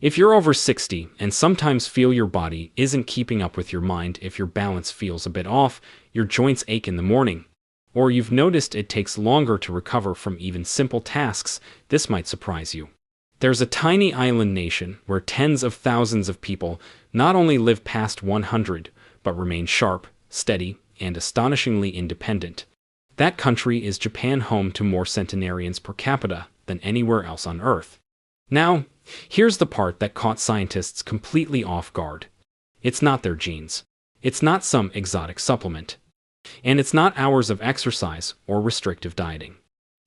If you're over 60 and sometimes feel your body isn't keeping up with your mind, if your balance feels a bit off, your joints ache in the morning, or you've noticed it takes longer to recover from even simple tasks, this might surprise you. There's a tiny island nation where tens of thousands of people not only live past 100, but remain sharp, steady, and astonishingly independent. That country is Japan, home to more centenarians per capita than anywhere else on Earth. Now, here's the part that caught scientists completely off guard. It's not their genes. It's not some exotic supplement. And it's not hours of exercise or restrictive dieting.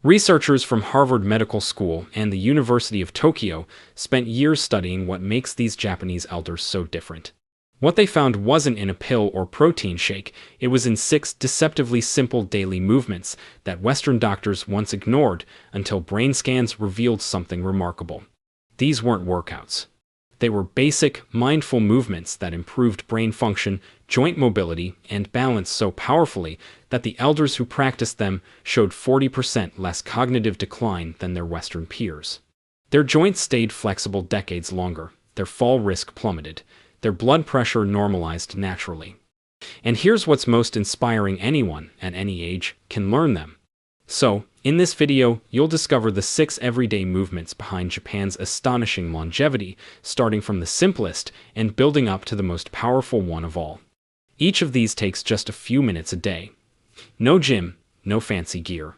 Researchers from Harvard Medical School and the University of Tokyo spent years studying what makes these Japanese elders so different. What they found wasn't in a pill or protein shake, it was in 6 deceptively simple daily movements that Western doctors once ignored until brain scans revealed something remarkable. These weren't workouts. They were basic, mindful movements that improved brain function, joint mobility, and balance so powerfully that the elders who practiced them showed 40% less cognitive decline than their Western peers. Their joints stayed flexible decades longer, their fall risk plummeted, their blood pressure normalized naturally. And here's what's most inspiring: anyone, at any age, can learn them. So, in this video, you'll discover the 6 everyday movements behind Japan's astonishing longevity, starting from the simplest and building up to the most powerful one of all. Each of these takes just a few minutes a day. No gym, no fancy gear.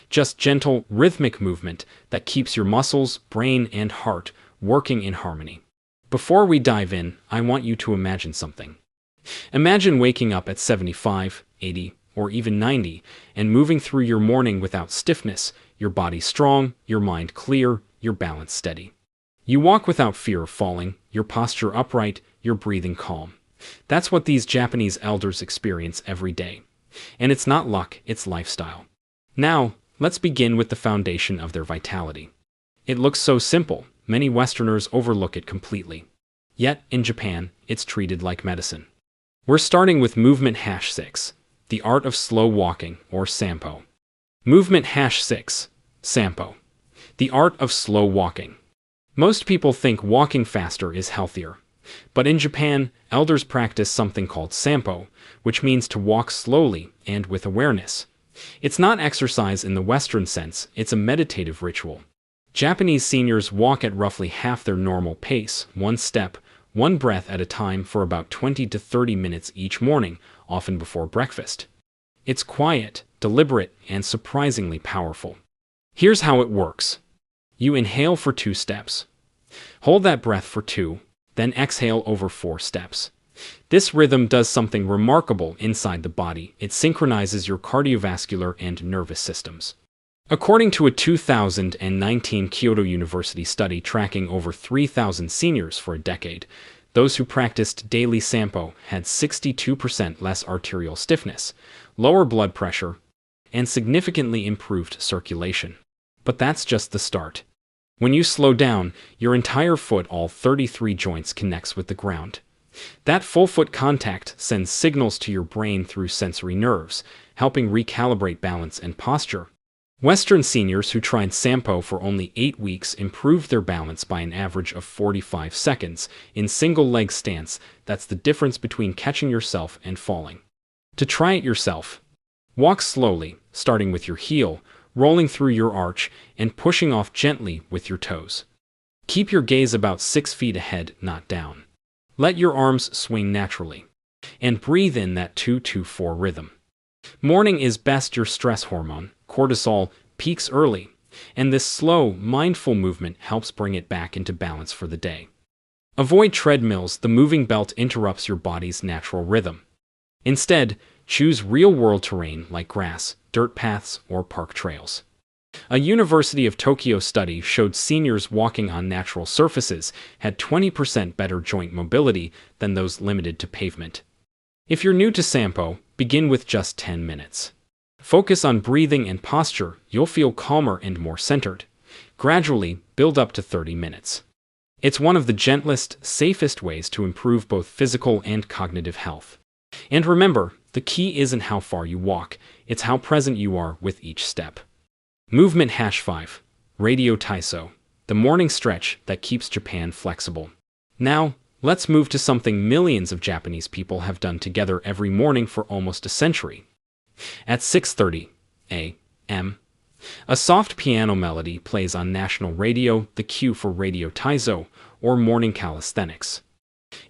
Just gentle, rhythmic movement that keeps your muscles, brain, and heart working in harmony. Before we dive in, I want you to imagine something. Imagine waking up at 75, 80, or even 90, and moving through your morning without stiffness, your body strong, your mind clear, your balance steady. You walk without fear of falling, your posture upright, your breathing calm. That's what these Japanese elders experience every day. And it's not luck, it's lifestyle. Now, let's begin with the foundation of their vitality. It looks so simple, many Westerners overlook it completely. Yet, in Japan, it's treated like medicine. We're starting with movement #6. The art of slow walking, or Sampo. Movement #6. Sampo. The art of slow walking. Most people think walking faster is healthier. But in Japan, elders practice something called Sampo, which means to walk slowly and with awareness. It's not exercise in the Western sense, it's a meditative ritual. Japanese seniors walk at roughly half their normal pace, one step, one breath at a time, for about 20 to 30 minutes each morning, often before breakfast. It's quiet, deliberate, and surprisingly powerful. Here's how it works. You inhale for 2 steps. Hold that breath for 2, then exhale over 4 steps. This rhythm does something remarkable inside the body. It synchronizes your cardiovascular and nervous systems. According to a 2019 Kyoto University study tracking over 3,000 seniors for a decade, those who practiced daily Sampo had 62% less arterial stiffness, lower blood pressure, and significantly improved circulation. But that's just the start. When you slow down, your entire foot, all 33 joints, connects with the ground. That full foot contact sends signals to your brain through sensory nerves, helping recalibrate balance and posture. Western seniors who tried Sampo for only 8 weeks improved their balance by an average of 45 seconds in single-leg stance. That's the difference between catching yourself and falling. To try it yourself, walk slowly, starting with your heel, rolling through your arch, and pushing off gently with your toes. Keep your gaze about 6 feet ahead, not down. Let your arms swing naturally. And breathe in that 2-2-4 rhythm. Morning is best. Your stress hormone, cortisol, peaks early, and this slow, mindful movement helps bring it back into balance for the day. Avoid treadmills. The moving belt interrupts your body's natural rhythm. Instead, choose real-world terrain like grass, dirt paths, or park trails. A University of Tokyo study showed seniors walking on natural surfaces had 20% better joint mobility than those limited to pavement. If you're new to Sampo, begin with just 10 minutes. Focus on breathing and posture. You'll feel calmer and more centered. Gradually, build up to 30 minutes. It's one of the gentlest, safest ways to improve both physical and cognitive health. And remember, the key isn't how far you walk, it's how present you are with each step. Movement #5. Radio Taiso. the morning stretch that keeps Japan flexible. Now, let's move to something millions of Japanese people have done together every morning for almost a century. At 6:30 a.m., a soft piano melody plays on national radio, the cue for radio Taiso, or morning calisthenics.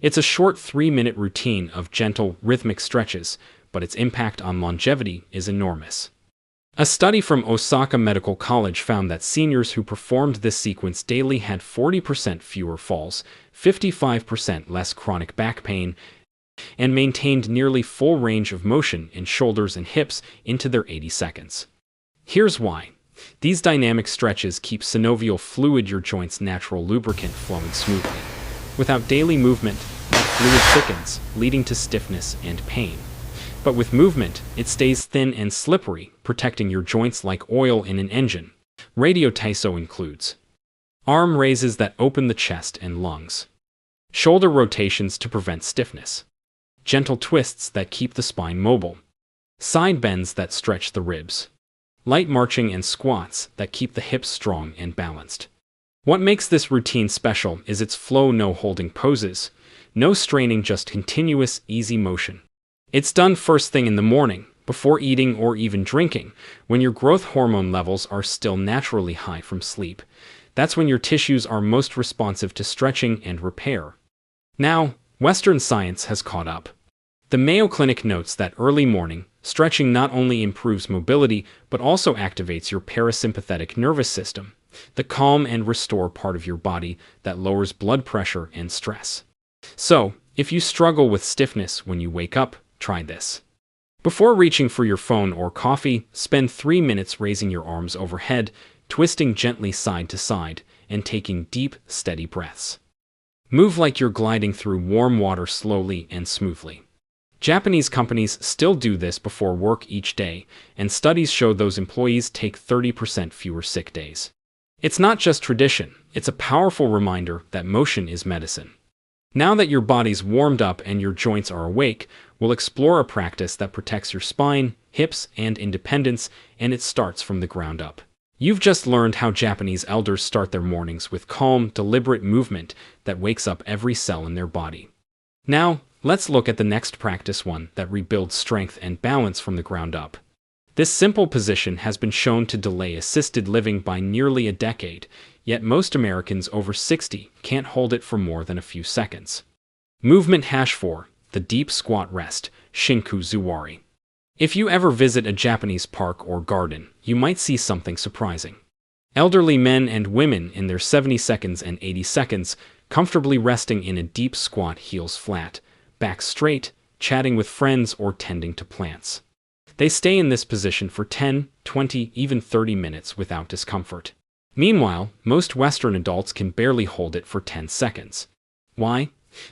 It's a short 3-minute routine of gentle, rhythmic stretches, but its impact on longevity is enormous. A study from Osaka Medical College found that seniors who performed this sequence daily had 40% fewer falls, 55% less chronic back pain, and maintained nearly full range of motion in shoulders and hips into their 80 seconds. Here's why. These dynamic stretches keep synovial fluid, your joint's natural lubricant, flowing smoothly. Without daily movement, that fluid thickens, leading to stiffness and pain. But with movement, it stays thin and slippery, protecting your joints like oil in an engine. Radio Taiso includes arm raises that open the chest and lungs, shoulder rotations to prevent stiffness, gentle twists that keep the spine mobile, side bends that stretch the ribs, light marching and squats that keep the hips strong and balanced. What makes this routine special is its flow, no holding poses, no straining, just continuous, easy motion. It's done first thing in the morning, before eating or even drinking, when your growth hormone levels are still naturally high from sleep. That's when your tissues are most responsive to stretching and repair. Now, Western science has caught up. The Mayo Clinic notes that early morning stretching not only improves mobility but also activates your parasympathetic nervous system, the calm and restore part of your body that lowers blood pressure and stress. So, if you struggle with stiffness when you wake up, try this. Before reaching for your phone or coffee, spend 3 minutes raising your arms overhead, twisting gently side to side, and taking deep, steady breaths. Move like you're gliding through warm water slowly and smoothly. Japanese companies still do this before work each day, and studies show those employees take 30% fewer sick days. It's not just tradition, it's a powerful reminder that motion is medicine. Now that your body's warmed up and your joints are awake, we'll explore a practice that protects your spine, hips, and independence, and it starts from the ground up. You've just learned how Japanese elders start their mornings with calm, deliberate movement that wakes up every cell in their body. Now, let's look at the next practice, one that rebuilds strength and balance from the ground up. This simple position has been shown to delay assisted living by nearly a decade, yet most Americans over 60 can't hold it for more than a few seconds. Movement #4, the deep squat rest, Shinku Zuari. If you ever visit a Japanese park or garden, you might see something surprising. Elderly men and women in their 70 seconds and 80 seconds, comfortably resting in a deep squat, heels flat, back straight, chatting with friends or tending to plants. They stay in this position for 10, 20, even 30 minutes without discomfort. Meanwhile, most Western adults can barely hold it for 10 seconds. Why?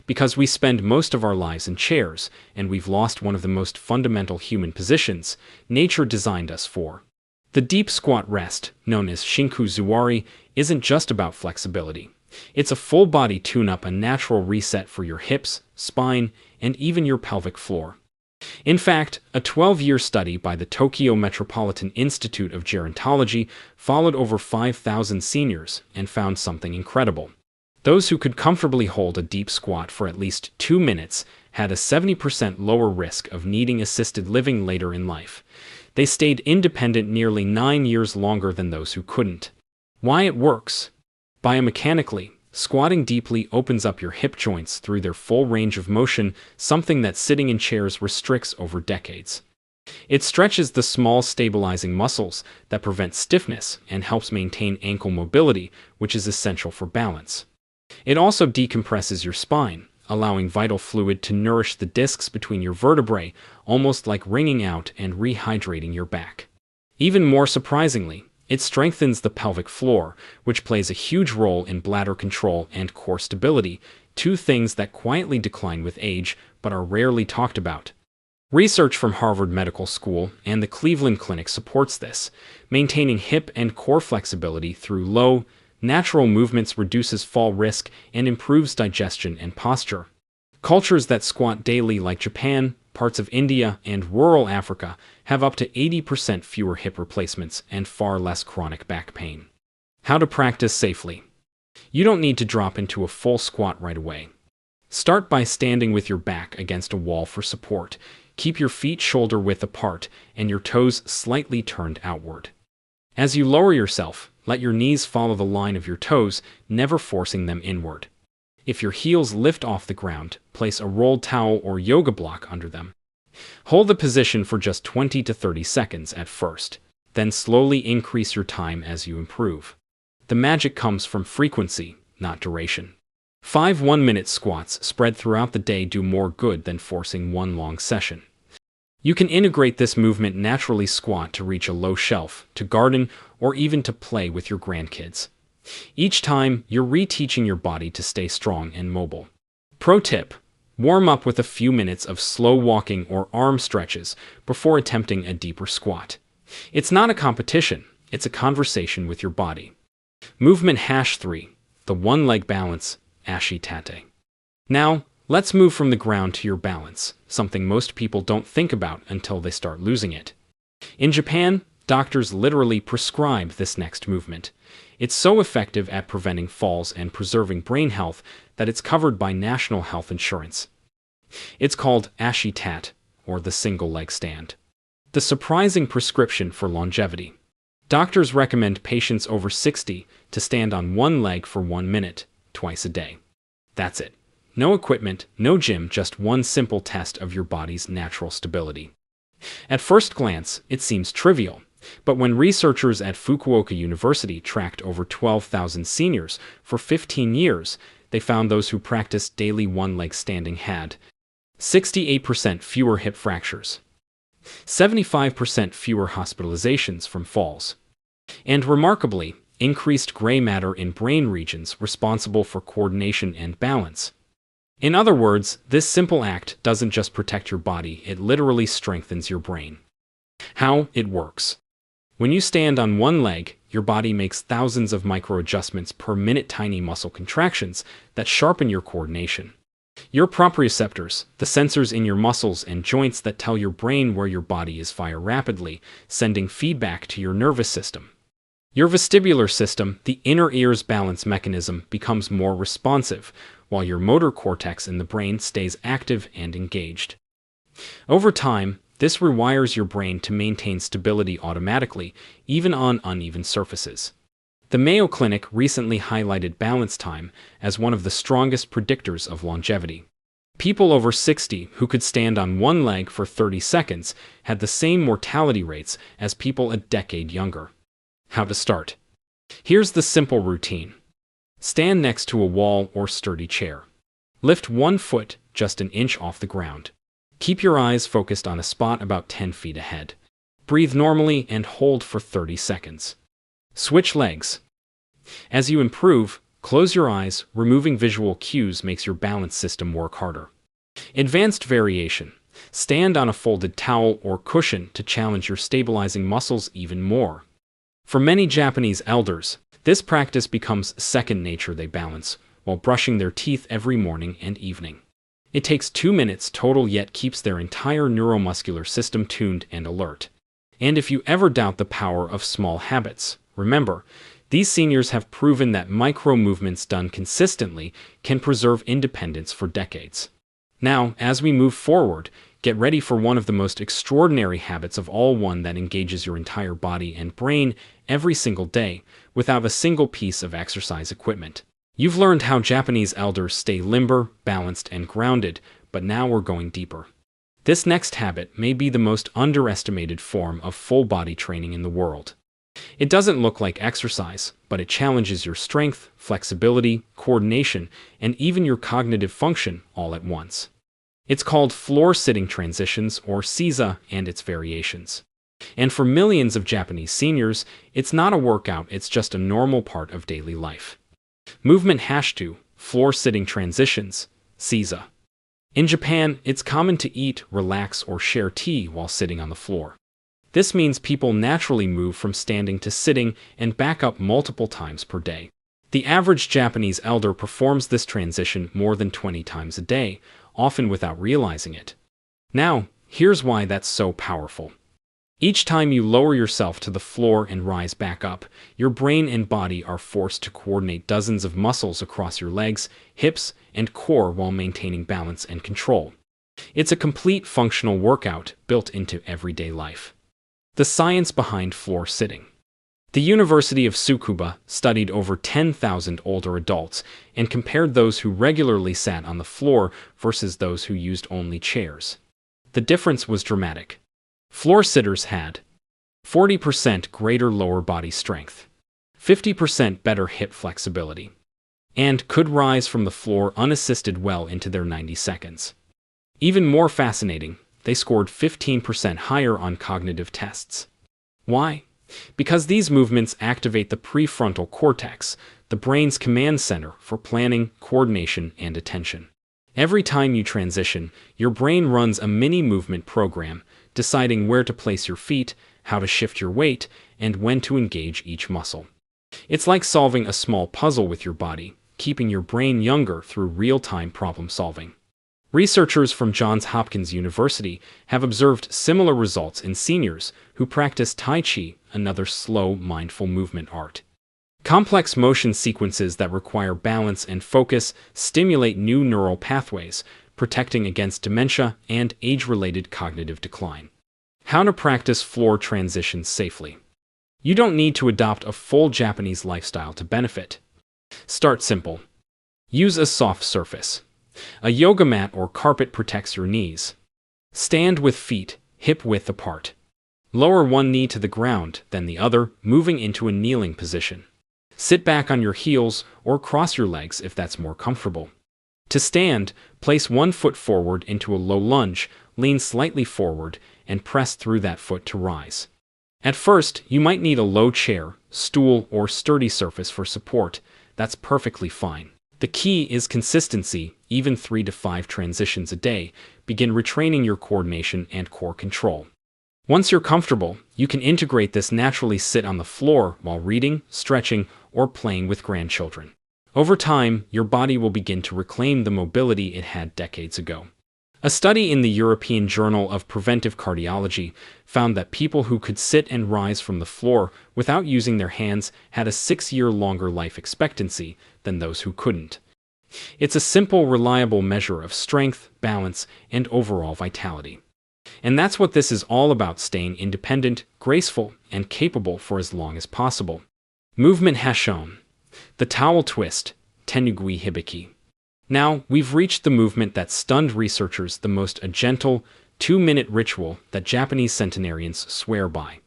Because we spend most of our lives in chairs, and we've lost one of the most fundamental human positions nature designed us for. The deep squat rest, known as Shinku Zuari, isn't just about flexibility. It's a full-body tune-up, a natural reset for your hips, spine, and even your pelvic floor. In fact, a 12-year study by the Tokyo Metropolitan Institute of Gerontology followed over 5,000 seniors and found something incredible. Those who could comfortably hold a deep squat for at least 2 minutes had a 70% lower risk of needing assisted living later in life. They stayed independent nearly 9 years longer than those who couldn't. Why it works? Biomechanically, squatting deeply opens up your hip joints through their full range of motion, something that sitting in chairs restricts over decades. It stretches the small stabilizing muscles that prevent stiffness and helps maintain ankle mobility, which is essential for balance. It also decompresses your spine, allowing vital fluid to nourish the discs between your vertebrae, almost like wringing out and rehydrating your back. Even more surprisingly, it strengthens the pelvic floor, which plays a huge role in bladder control and core stability, two things that quietly decline with age but are rarely talked about. Research from Harvard Medical School and the Cleveland Clinic supports this. Maintaining hip and core flexibility through low, natural movements reduces fall risk and improves digestion and posture. Cultures that squat daily, like Japan, parts of India, and rural Africa, have up to 80% fewer hip replacements and far less chronic back pain. How to practice safely. You don't need to drop into a full squat right away. Start by standing with your back against a wall for support. Keep your feet shoulder-width apart and your toes slightly turned outward. As you lower yourself, let your knees follow the line of your toes, never forcing them inward. If your heels lift off the ground, place a rolled towel or yoga block under them. Hold the position for just 20 to 30 seconds at first, then slowly increase your time as you improve. The magic comes from frequency, not duration. 5 one-minute squats spread throughout the day do more good than forcing one long session. You can integrate this movement naturally: squat to reach a low shelf, to garden, or even to play with your grandkids. Each time, you're reteaching your body to stay strong and mobile. Pro tip: warm up with a few minutes of slow walking or arm stretches before attempting a deeper squat. It's not a competition, it's a conversation with your body. Movement #3, the one-leg balance, Ashi Tate. Now, let's move from the ground to your balance, something most people don't think about until they start losing it. In Japan, doctors literally prescribe this next movement. It's so effective at preventing falls and preserving brain health that it's covered by national health insurance. It's called Ashi Tate, or the single leg stand. The surprising prescription for longevity. Doctors recommend patients over 60 to stand on one leg for 1 minute, twice a day. That's it. No equipment, no gym, just one simple test of your body's natural stability. At first glance, it seems trivial, but when researchers at Fukuoka University tracked over 12,000 seniors for 15 years, they found those who practiced daily one-leg standing had 68% fewer hip fractures, 75% fewer hospitalizations from falls, and remarkably, increased gray matter in brain regions responsible for coordination and balance. In other words, this simple act doesn't just protect your body, it literally strengthens your brain. How it works. When you stand on one leg, your body makes thousands of micro-adjustments per minute, tiny muscle contractions that sharpen your coordination. Your proprioceptors, the sensors in your muscles and joints that tell your brain where your body is, fire rapidly, sending feedback to your nervous system. Your vestibular system, the inner ear's balance mechanism, becomes more responsive, while your motor cortex in the brain stays active and engaged. Over time, this rewires your brain to maintain stability automatically, even on uneven surfaces. The Mayo Clinic recently highlighted balance time as one of the strongest predictors of longevity. People over 60 who could stand on one leg for 30 seconds had the same mortality rates as people a decade younger. How to start? Here's the simple routine. Stand next to a wall or sturdy chair. Lift one foot just an inch off the ground. Keep your eyes focused on a spot about 10 feet ahead. Breathe normally and hold for 30 seconds. Switch legs. As you improve, close your eyes. Removing visual cues makes your balance system work harder. Advanced variation. Stand on a folded towel or cushion to challenge your stabilizing muscles even more. For many Japanese elders, this practice becomes second nature. They balance while brushing their teeth every morning and evening. It takes 2 minutes total, yet keeps their entire neuromuscular system tuned and alert. And if you ever doubt the power of small habits, remember, these seniors have proven that micro movements done consistently can preserve independence for decades. Now, as we move forward, get ready for one of the most extraordinary habits of all, one that engages your entire body and brain every single day without a single piece of exercise equipment. You've learned how Japanese elders stay limber, balanced, and grounded, but now we're going deeper. This next habit may be the most underestimated form of full body training in the world. It doesn't look like exercise, but it challenges your strength, flexibility, coordination, and even your cognitive function all at once. It's called floor-sitting transitions, or Seiza, and its variations. And for millions of Japanese seniors, it's not a workout, it's just a normal part of daily life. Movement #2, floor-sitting transitions, Seiza. In Japan, it's common to eat, relax, or share tea while sitting on the floor. This means people naturally move from standing to sitting and back up multiple times per day. The average Japanese elder performs this transition more than 20 times a day, often without realizing it. Now, here's why that's so powerful. Each time you lower yourself to the floor and rise back up, your brain and body are forced to coordinate dozens of muscles across your legs, hips, and core while maintaining balance and control. It's a complete functional workout built into everyday life. The science behind floor sitting. The University of Tsukuba studied over 10,000 older adults and compared those who regularly sat on the floor versus those who used only chairs. The difference was dramatic. Floor sitters had 40% greater lower body strength, 50% better hip flexibility, and could rise from the floor unassisted well into their 90 seconds. Even more fascinating, they scored 15% higher on cognitive tests. Why? Because these movements activate the prefrontal cortex, the brain's command center for planning, coordination, and attention. Every time you transition, your brain runs a mini movement program, deciding where to place your feet, how to shift your weight, and when to engage each muscle. It's like solving a small puzzle with your body, keeping your brain younger through real-time problem solving. Researchers from Johns Hopkins University have observed similar results in seniors who practice Tai Chi, another slow, mindful movement art. Complex motion sequences that require balance and focus stimulate new neural pathways, protecting against dementia and age-related cognitive decline. How to practice floor transitions safely. You don't need to adopt a full Japanese lifestyle to benefit. Start simple. Use a soft surface. A yoga mat or carpet protects your knees. Stand with feet hip-width apart. Lower one knee to the ground, then the other, moving into a kneeling position. Sit back on your heels or cross your legs if that's more comfortable. To stand, place one foot forward into a low lunge, lean slightly forward, and press through that foot to rise. At first, you might need a low chair, stool, or sturdy surface for support. That's perfectly fine. The key is consistency, even 3 to 5 transitions a day. Begin retraining your coordination and core control. Once you're comfortable, you can integrate this naturally. Sit on the floor while reading, stretching, or playing with grandchildren. Over time, your body will begin to reclaim the mobility it had decades ago. A study in the European Journal of Preventive Cardiology found that people who could sit and rise from the floor without using their hands had a 6-year longer life expectancy than those who couldn't. It's a simple, reliable measure of strength, balance, and overall vitality. And that's what this is all about: staying independent, graceful, and capable for as long as possible. Movement has shown. The towel twist, Tenugui Hibiki. Now, we've reached the movement that stunned researchers the most: a gentle, 2-minute ritual that Japanese centenarians swear by.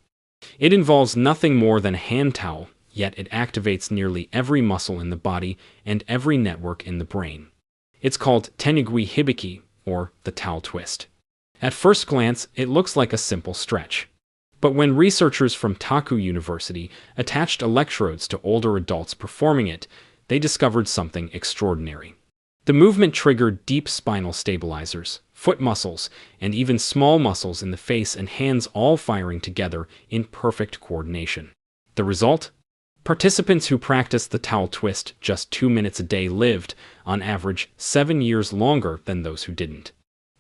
It involves nothing more than a hand towel, yet it activates nearly every muscle in the body and every network in the brain. It's called Tenugui Hibiki, or the towel twist. At first glance, it looks like a simple stretch. But when researchers from Taku University attached electrodes to older adults performing it, they discovered something extraordinary. The movement triggered deep spinal stabilizers, foot muscles, and even small muscles in the face and hands, all firing together in perfect coordination. The result? Participants who practiced the towel twist just 2 minutes a day lived, on average, 7 years longer than those who didn't.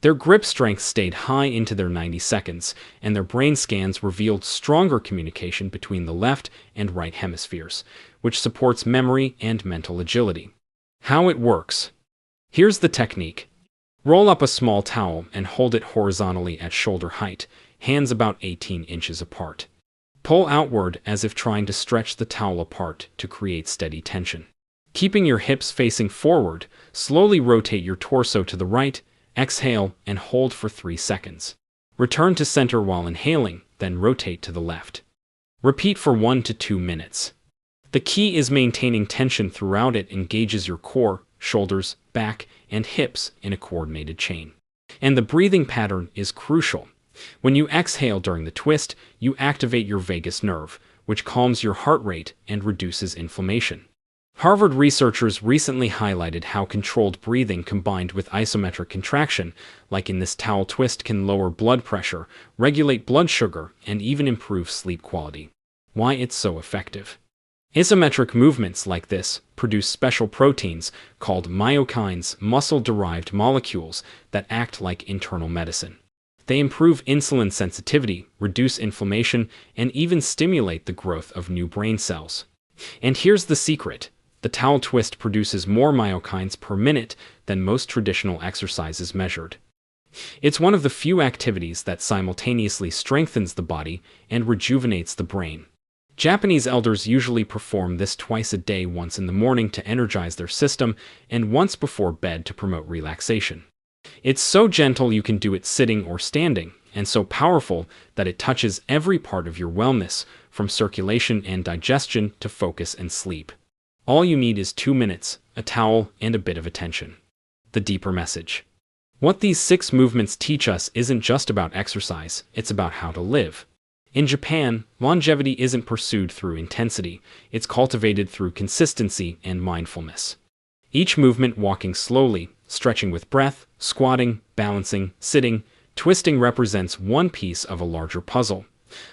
Their grip strength stayed high into their 90 seconds, and their brain scans revealed stronger communication between the left and right hemispheres, which supports memory and mental agility. How it works. Here's the technique. Roll up a small towel and hold it horizontally at shoulder height, hands about 18 inches apart. Pull outward as if trying to stretch the towel apart to create steady tension. Keeping your hips facing forward, slowly rotate your torso to the right. Exhale and hold for 3 seconds. Return to center while inhaling, then rotate to the left. Repeat for 1 to 2 minutes. The key is maintaining tension throughout. It engages your core, shoulders, back, and hips in a coordinated chain. And the breathing pattern is crucial. When you exhale during the twist, you activate your vagus nerve, which calms your heart rate and reduces inflammation. Harvard researchers recently highlighted how controlled breathing combined with isometric contraction, like in this towel twist, can lower blood pressure, regulate blood sugar, and even improve sleep quality. Why it's so effective. Isometric movements like this produce special proteins called myokines, muscle-derived molecules that act like internal medicine. They improve insulin sensitivity, reduce inflammation, and even stimulate the growth of new brain cells. And here's the secret. The towel twist produces more myokines per minute than most traditional exercises measured. It's one of the few activities that simultaneously strengthens the body and rejuvenates the brain. Japanese elders usually perform this twice a day, once in the morning to energize their system and once before bed to promote relaxation. It's so gentle you can do it sitting or standing, and so powerful that it touches every part of your wellness, from circulation and digestion to focus and sleep. All you need is 2 minutes, a towel, and a bit of attention. The deeper message. What these 6 movements teach us isn't just about exercise, it's about how to live. In Japan, longevity isn't pursued through intensity, it's cultivated through consistency and mindfulness. Each movement, walking slowly, stretching with breath, squatting, balancing, sitting, twisting, represents one piece of a larger puzzle,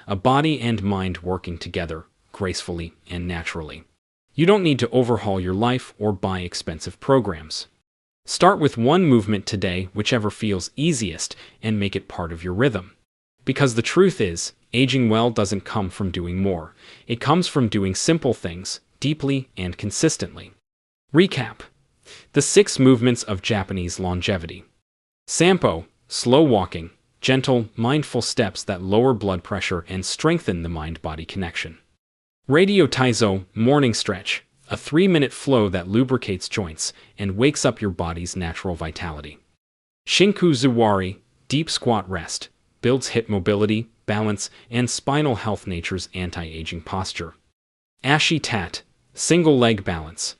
a body and mind working together, gracefully and naturally. You don't need to overhaul your life or buy expensive programs. Start with one movement today, whichever feels easiest, and make it part of your rhythm. Because the truth is, aging well doesn't come from doing more. It comes from doing simple things, deeply and consistently. Recap. The 6 movements of Japanese longevity. Sampo, slow walking, gentle, mindful steps that lower blood pressure and strengthen the mind-body connection. Radio Taiso, morning stretch, a 3-minute flow that lubricates joints and wakes up your body's natural vitality. Shinku Zuari, deep squat rest, builds hip mobility, balance, and spinal health, nature's anti-aging posture. Ashi Tate, single leg balance,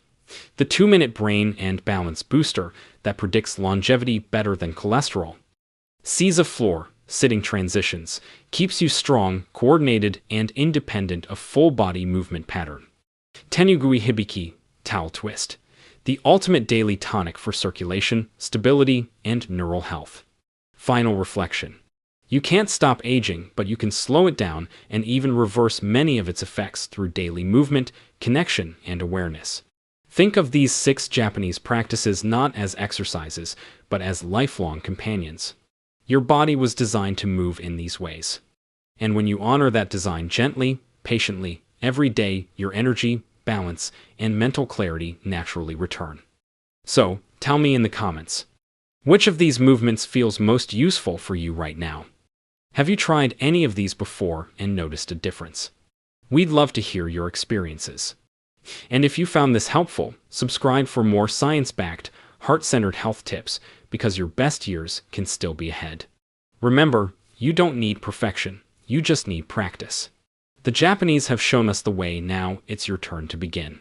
the 2-minute brain and balance booster that predicts longevity better than cholesterol. Seiza floor, sitting transitions, keeps you strong, coordinated, and independent of full-body movement pattern. Tenugui Hibiki, towel twist, the ultimate daily tonic for circulation, stability, and neural health. Final reflection. You can't stop aging, but you can slow it down and even reverse many of its effects through daily movement, connection, and awareness. Think of these 6 Japanese practices not as exercises, but as lifelong companions. Your body was designed to move in these ways. And when you honor that design gently, patiently, every day, your energy, balance, and mental clarity naturally return. So, tell me in the comments, which of these movements feels most useful for you right now? Have you tried any of these before and noticed a difference? We'd love to hear your experiences. And if you found this helpful, subscribe for more science-backed, heart-centered health tips, because your best years can still be ahead. Remember, you don't need perfection, you just need practice. The Japanese have shown us the way, now it's your turn to begin.